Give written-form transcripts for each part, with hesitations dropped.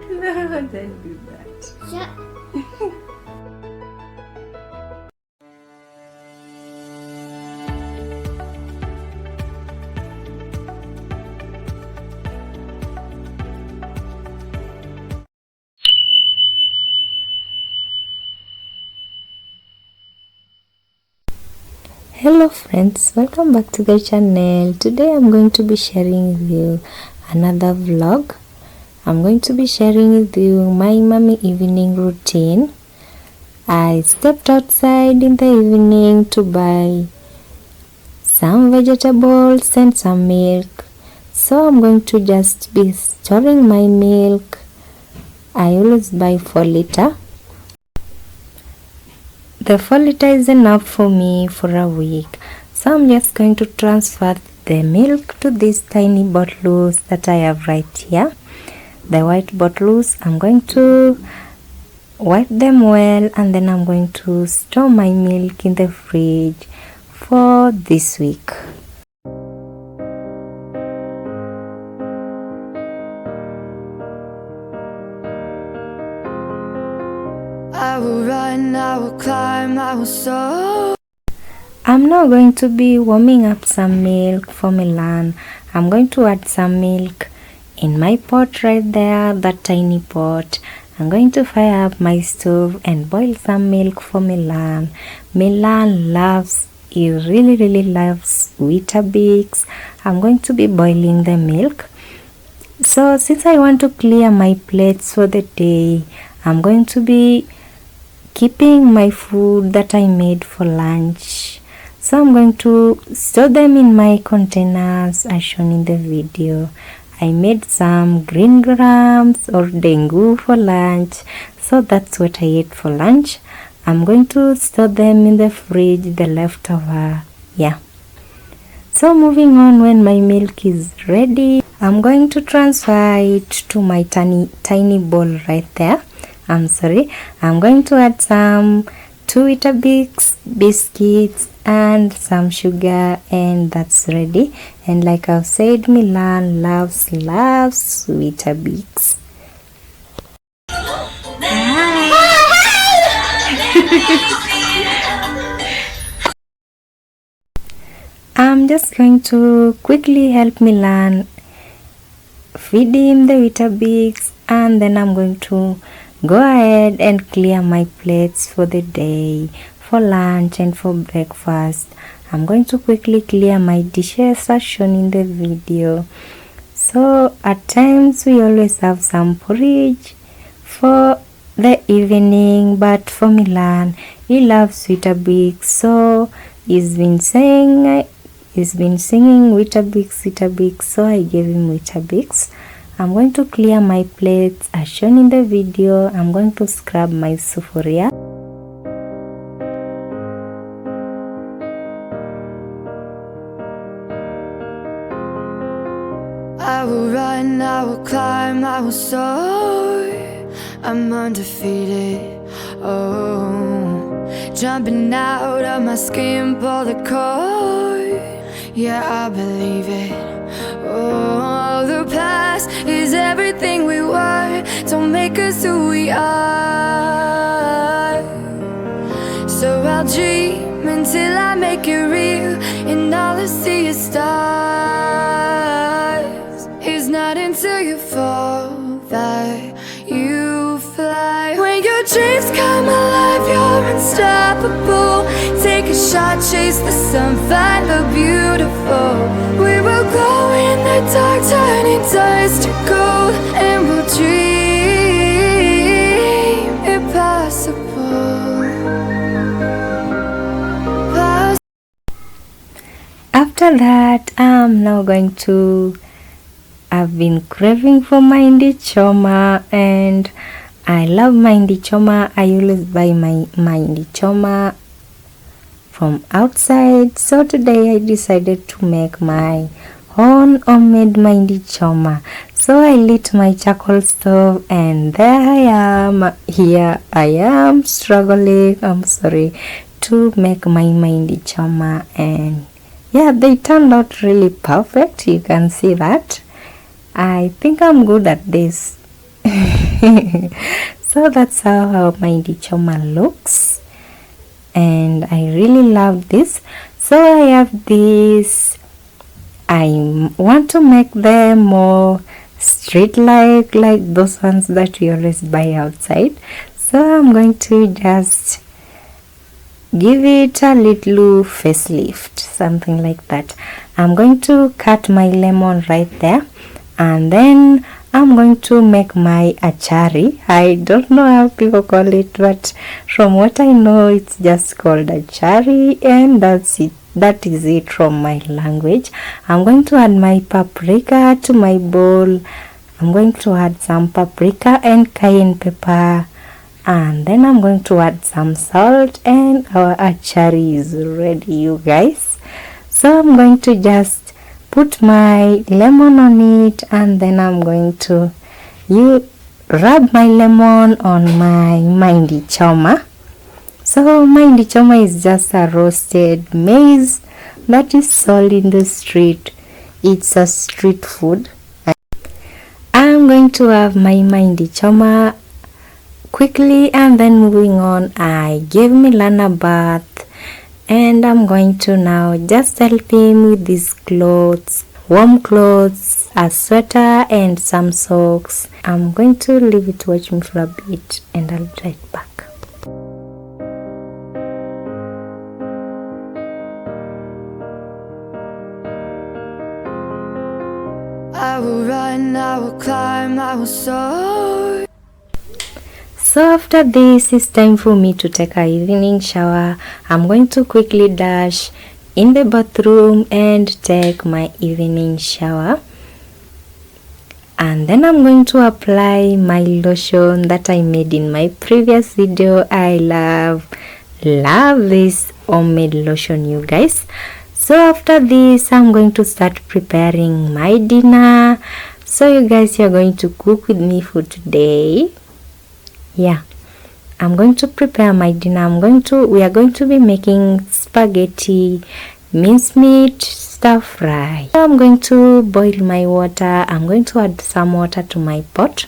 No, don't do that. Shut. Hello friends, welcome back to the channel. Today I'm going to be sharing with you another vlog. I'm going to be sharing with you my mommy evening routine. I stepped outside in the evening to buy some vegetables and some milk. So I'm going to just be storing my milk. I always buy 4 liter. The 4 liter is enough for me for a week. So I'm just going to transfer the milk to these tiny bottles that I have right here. The white bottles, I'm going to wipe them well, and then I'm going to store my milk in the fridge for this week. I will run, I will climb, I will soar. I'm now going to be warming up some milk for Milan. I'm going to add some milk in my pot right there, that tiny pot. I'm going to fire up my stove and boil some milk for Milan. Milan loves, he really loves Weetabix. I'm going to be boiling the milk. So since I want to clear my plates for the day, I'm going to be keeping my food that I made for lunch. So I'm going to store them in my containers as shown in the video. I made some green grams or dengu for lunch, so that's what I ate for lunch. I'm going to store them in the fridge, the leftover. Yeah. So moving on, when my milk is ready, I'm going to transfer it to my tiny bowl right there. I'm going to add some 2 Weetabix biscuits and some sugar, and that's ready. And like I've said, Milan loves Weetabix. I'm just going to quickly help Milan feed him the Weetabix, and then I'm going to go ahead and clear my plates for the day, for lunch and for breakfast. I'm going to quickly clear my dishes as shown in the video. So at times we always have some porridge for the evening, but for Milan, he loves Weetabix, so he's been singing Weetabix, so I gave him Weetabix. I'm going to clear my plates as shown in the video. I'm going to scrub my sufuria. I will run, I will climb, I will soar. I'm undefeated. Oh, jumping out of my skin, pull the cord. Yeah, I believe it. Oh, the past is everything we were. Don't make us who we are. So I'll dream until I make it real, and all I see is stars. It's not until you fall that you fly. When your dreams come alive, you're unstoppable. Take a shot, chase the sun, find the beautiful. We will glow in the dark, turning dust to gold, and we'll dream impossible. After that, I'm now going to, I've been craving for Mahindi Choma, and I love Mahindi Choma. I always buy my Mahindi Choma from outside. So today I decided to make my own homemade Mahindi Choma. So I lit my charcoal stove, and there I am. Here I am struggling, to make my Mahindi Choma, and yeah, they turned out really perfect. You can see that. I think I'm good at this. So that's how our mahindi choma looks, and I really love this. So I have this. I want to make them more street like those ones that we always buy outside. So I'm going to just give it a little facelift, something like that. I'm going to cut my lemon right there, and then I'm going to make my achari. I don't know how people call it, but from what I know, it's just called achari, and that's it. That is it from my language. I'm going to add my paprika to my bowl. I'm going to add some paprika and cayenne pepper, and then I'm going to add some salt, and our achari is ready, you guys. So I'm going to just put my lemon on it, and then I'm going to rub my lemon on my mahindi choma. So mahindi choma is just a roasted maize that is sold in the street. It's a street food. I'm going to have my mahindi choma quickly, and then moving on, I gave Milan a bath, and I'm going to now just help him with these clothes, warm clothes, a sweater and some socks. I'm going to leave it to watch me for a bit, and I'll be right back. I will run, I will climb, I will soar. So after this, it's time for me to take an evening shower. I'm going to quickly dash in the bathroom and take my evening shower. And then I'm going to apply my lotion that I made in my previous video. I love this homemade lotion, you guys. So after this, I'm going to start preparing my dinner. So you guys, you're going to cook with me for today. Yeah, I'm going to prepare my dinner. We are going to be making spaghetti, mincemeat, stir fry. So I'm going to boil my water. I'm going to add some water to my pot.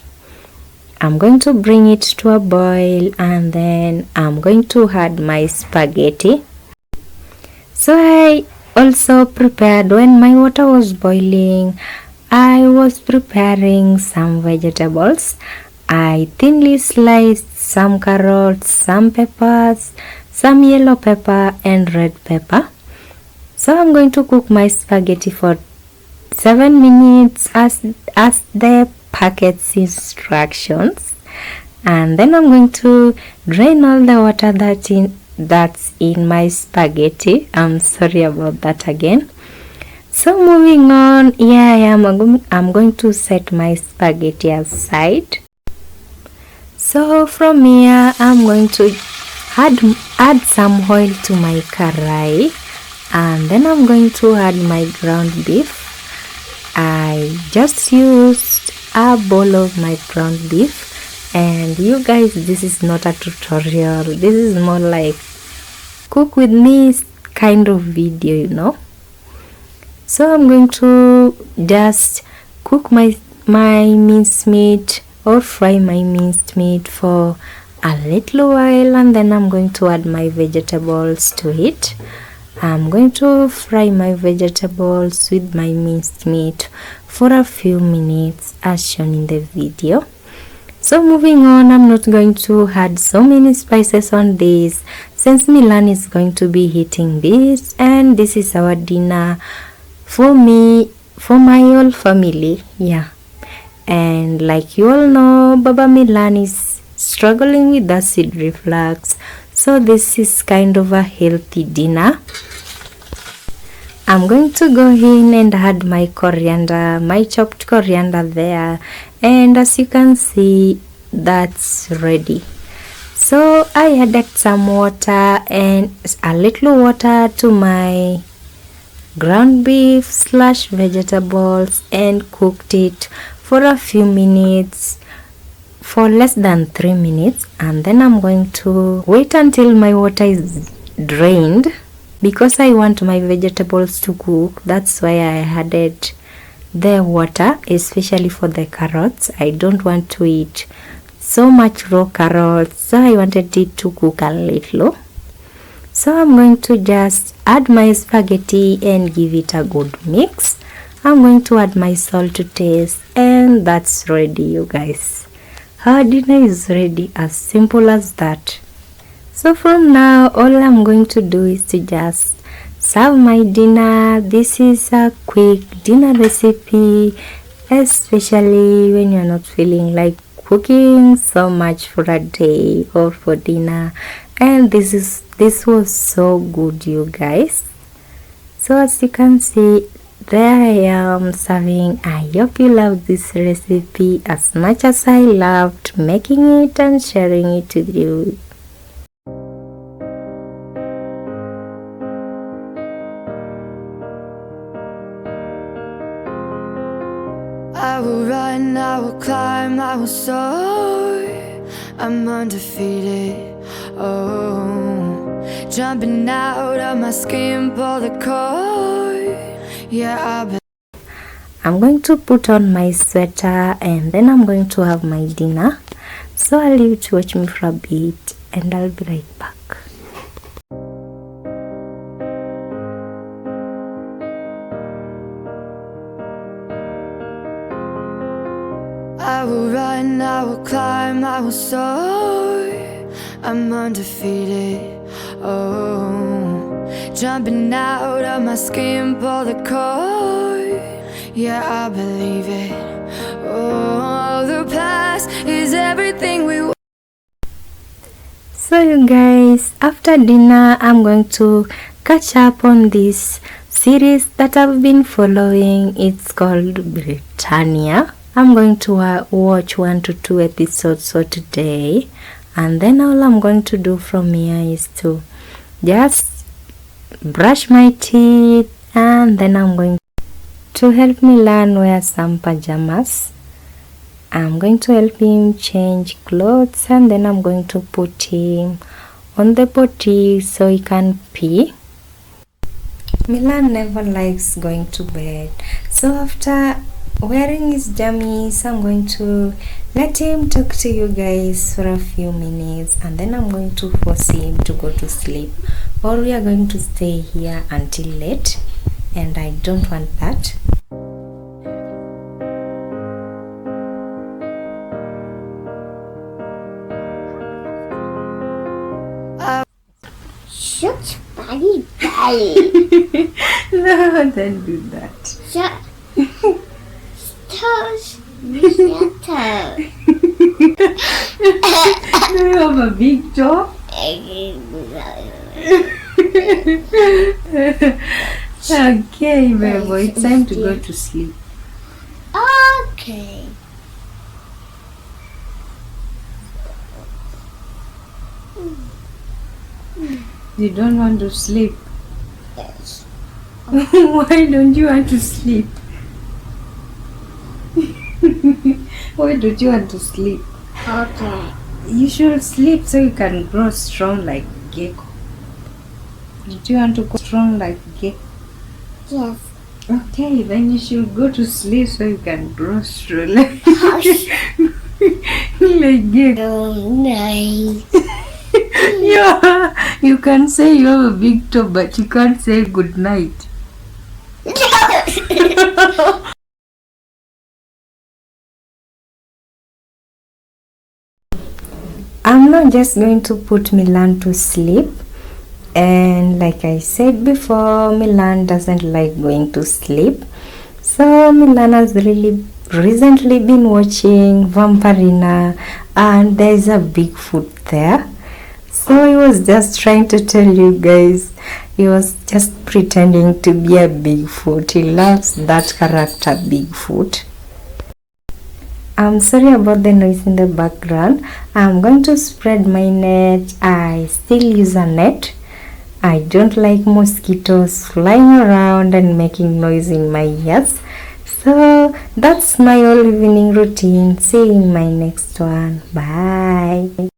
I'm going to bring it to a boil, and then I'm going to add my spaghetti. So I also prepared, when my water was boiling, I was preparing some vegetables. I thinly sliced some carrots, some peppers, some yellow pepper and red pepper. So I'm going to cook my spaghetti for 7 minutes as the packet's instructions, and then I'm going to drain all the water that's in my spaghetti. I'm sorry about that again. So moving on, I'm going to set my spaghetti aside. So from here, I'm going to add some oil to my karai, and then I'm going to add my ground beef. I just used a bowl of my ground beef, and you guys, this is not a tutorial. This is more like cook with me kind of video, you know. So I'm going to just cook my mincemeat or fry my minced meat for a little while, and then I'm going to add my vegetables to it. I'm going to fry my vegetables with my minced meat for a few minutes as shown in the video. So moving on, I'm not going to add so many spices on this since Milan is going to be eating this, and this is our dinner for me, for my whole family. Yeah. And like you all know, Baba Milan is struggling with acid reflux, so this is kind of a healthy dinner. I'm going to go in and add my coriander, my chopped coriander there, and as you can see, that's ready. So I added some water and a little water to my ground beef / vegetables and cooked it for a few minutes, for less than 3 minutes, and then I'm going to wait until my water is drained because I want my vegetables to cook. That's why I added the water, especially for the carrots. I don't want to eat so much raw carrots, so I wanted it to cook a little. So I'm going to just add my spaghetti and give it a good mix. I'm going to add my salt to taste, and that's ready, you guys. Our dinner is ready, as simple as that. So from now, all I'm going to do is to just serve my dinner. This is a quick dinner recipe, especially when you're not feeling like cooking so much for a day or for dinner. And this was so good, you guys. So as you can see, there I am serving. I hope you love this recipe as much as I loved making it and sharing it with you. I will run, I will climb, I will soar. I'm undefeated, oh. Jumping out of my skin, pull the cord. Yeah, I'm going to put on my sweater and then I'm going to have my dinner. So I'll leave you to watch me for a bit and I'll be right back. I will run, I will climb, I will soar. I'm undefeated, oh. Jumping out of my skin, pull the cord. Yeah, I believe it. Oh, the past is everything we want. So you guys, after dinner, I'm going to catch up on this series that I've been following. It's called Britannia. I'm going to watch 1 to 2 episodes for today, and then all I'm going to do from here is to just brush my teeth, and then I'm going to help me learn wear some pajamas. I'm going to help him change clothes, and then I'm going to put him on the potty so he can pee. Milan never likes going to bed, so after wearing his jammies, I'm going to let him talk to you guys for a few minutes, and then I'm going to force him to go to sleep, or we are going to stay here until late, and I don't want that. Shut buddy buddy. No, don't do that. Shut toes. Shut toes. Do you have a big toe? Okay, baby, it's time to go to sleep. Okay. You don't want to sleep? Yes. Why don't you want to sleep? Why don't you want to sleep? Okay. You should sleep so you can grow strong like gecko. Do you want to grow strong like gecko? Yes. Okay, then you should go to sleep so you can grow strong like like gecko. Oh, nice. Yeah, you can say you have a big toe, but you can't say good night. I'm not just going to put Milan to sleep, and like I said before, Milan doesn't like going to sleep. So Milan has really recently been watching Vampirina, and there's a Bigfoot there. So he was just trying to tell you guys, he was just pretending to be a Bigfoot. He loves that character Bigfoot. I'm sorry about the noise in the background. I'm going to spread my net. I still use a net. I don't like mosquitoes flying around and making noise in my ears. So that's my whole evening routine. See you in my next one. Bye.